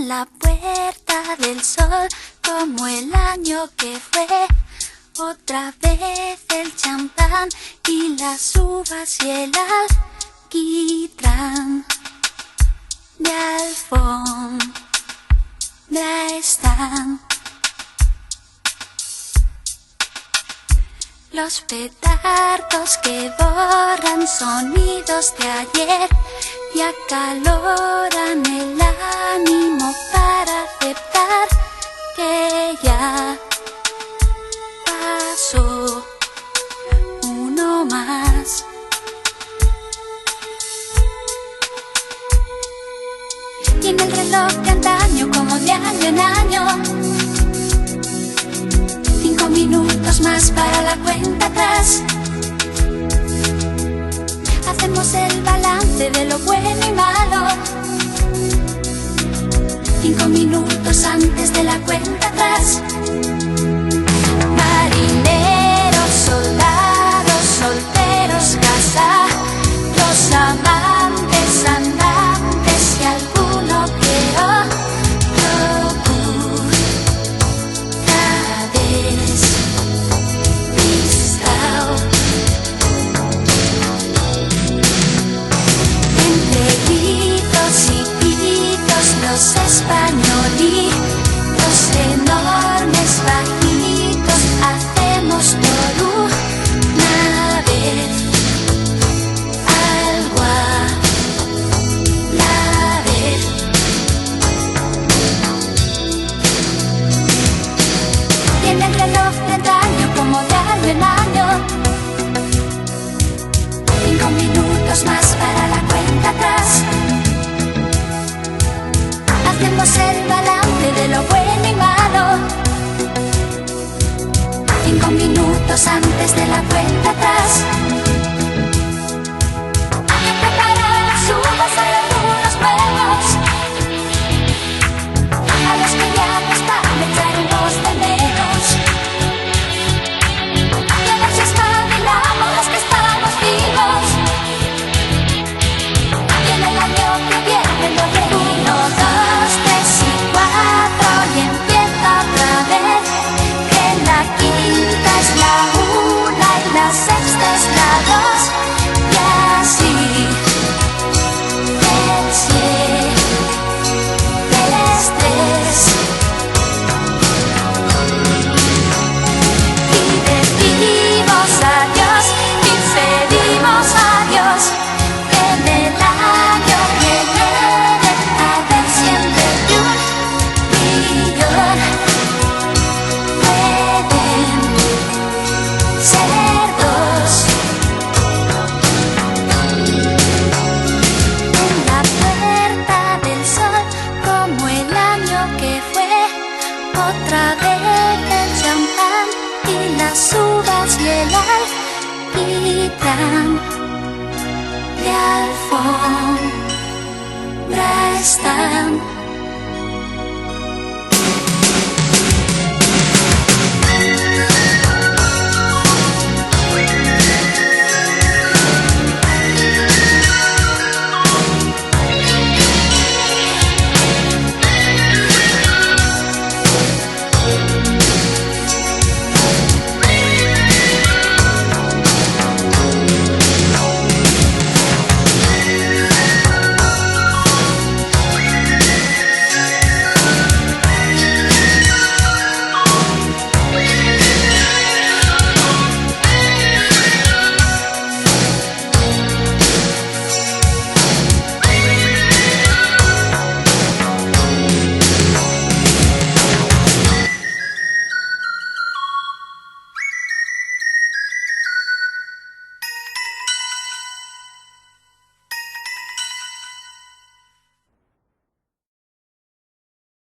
en la puerta del sol, como el año que fue. Otra vez el champán y las uvas y el alquitrán. De alfombra están los petardos que borran sonidos de ayer y acaloran el ánimo para aceptar que ya pasó uno más. Y en el reloj de antaño, como de año en año, 5 minutos más para la cuenta atrás. Hacemos el balance de lo bueno y malo, 5 minutos antes de la cuenta atrás. Marineros, soldados, solteros, casados, amantes, andantes y alguno que otra vez distao. Entre gritos y pitos, los españolitos enormes, bajitos, hacemos por una vez algo a la vez. Y en el reloj de antaño, como de año en año, 5 minutos más para la cuenta atrás. Hacemos el balance de lo bueno y malo, 5 minutos antes de la cuenta atrás. Preparar las uvas, hay algunos nuevos, a los que ya no están, echaremos de menos. Y a ver si espabilamos, que estamos vivos. Y en el año que viene lo de 1, 2, 3 y 4 y empieza otra vez. Que la quinta es la 1 y la sexta es la 2 y así del 7 es 3. Y decimos adiós y pedimos adiós. En el año que viene a ver siempre de 1 millón pueden ser 2. En la puerta del sol, como el año que fue. Otra vez el champán y las uvas y el alquitrán. De alfombra están